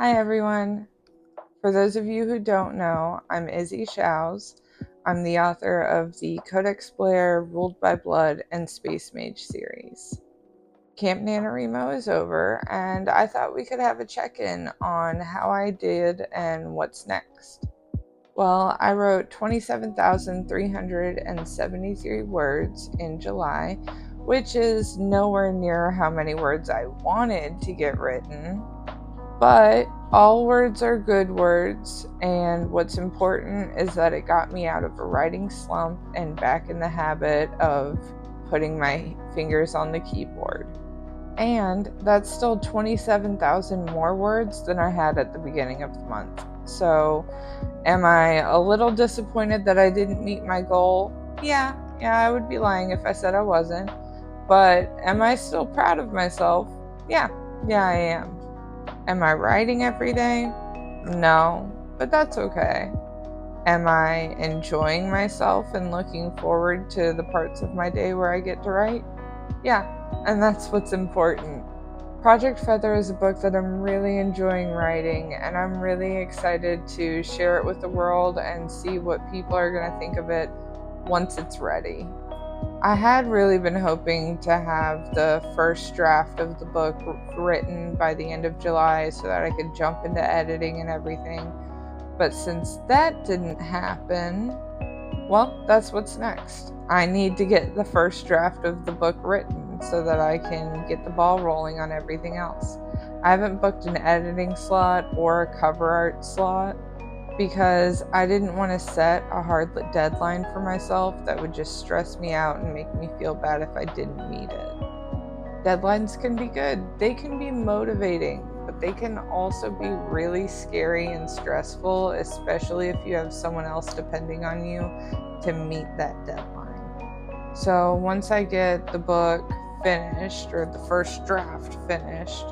Hi everyone. For those of you who don't know, I'm Izzy Shows. I'm the author of the Codex Blair, Ruled by Blood, and Space Mage series. Camp NaNoWriMo is over, and I thought we could have a check-in on how I did and what's next. Well, I wrote 27,373 words in July, which is nowhere near how many words I wanted to get written. But all words are good words, and what's important is that it got me out of a writing slump and back in the habit of putting my fingers on the keyboard. And that's still 27,000 more words than I had at the beginning of the month. So, am I a little disappointed that I didn't meet my goal? Yeah, I would be lying if I said I wasn't. But am I still proud of myself? Yeah, I am. Am I writing every day? No, but that's okay. Am I enjoying myself and looking forward to the parts of my day where I get to write? Yeah, and that's what's important. Project Feather is a book that I'm really enjoying writing, and I'm really excited to share it with the world and see what people are going to think of it once it's ready. I had really been hoping to have the first draft of the book written by the end of July so that I could jump into editing and everything. But since that didn't happen, well, that's what's next. I need to get the first draft of the book written so that I can get the ball rolling on everything else. I haven't booked an editing slot or a cover art slot because I didn't want to set a hard deadline for myself that would just stress me out and make me feel bad if I didn't meet it. Deadlines can be good. They can be motivating, but they can also be really scary and stressful, especially if you have someone else depending on you to meet that deadline. So once I get the book finished, or the first draft finished,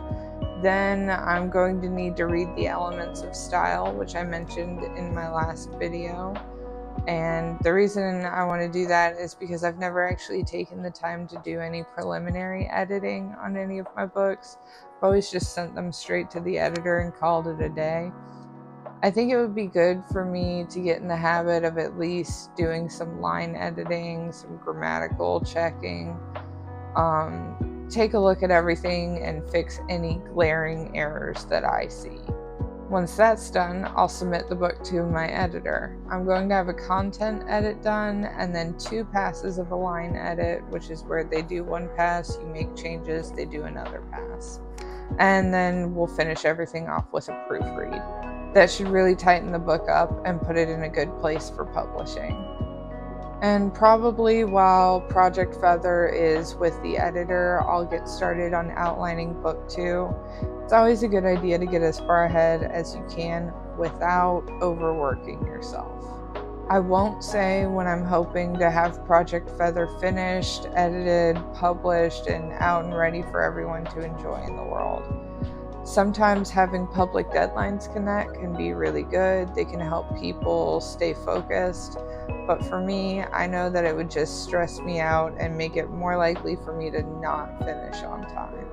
then I'm going to need to read the elements of style, which I mentioned in my last video. And the reason I want to do that is because I've never actually taken the time to do any preliminary editing on any of my books. I've always just sent them straight to the editor and called it a day. I think it would be good for me to get in the habit of at least doing some line editing, some grammatical checking, take a look at everything and fix any glaring errors that I see. Once that's done, I'll submit the book to my editor. I'm going to have a content edit done and then 2 passes of a line edit, which is where they do 1 pass, you make changes, they do another pass. And then we'll finish everything off with a proofread. That should really tighten the book up and put it in a good place for publishing. And probably while Project Feather is with the editor, I'll get started on outlining book 2. It's always a good idea to get as far ahead as you can without overworking yourself. I won't say when I'm hoping to have Project Feather finished, edited, published, and out and ready for everyone to enjoy in the world. Sometimes having public deadlines can be really good. They can help people stay focused. But for me, I know that it would just stress me out and make it more likely for me to not finish on time.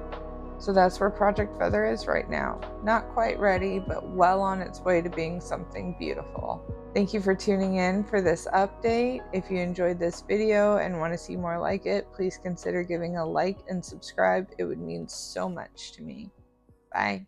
So that's where Project Feather is right now. Not quite ready, but well on its way to being something beautiful. Thank you for tuning in for this update. If you enjoyed this video and want to see more like it, please consider giving a like and subscribe. It would mean so much to me. Bye.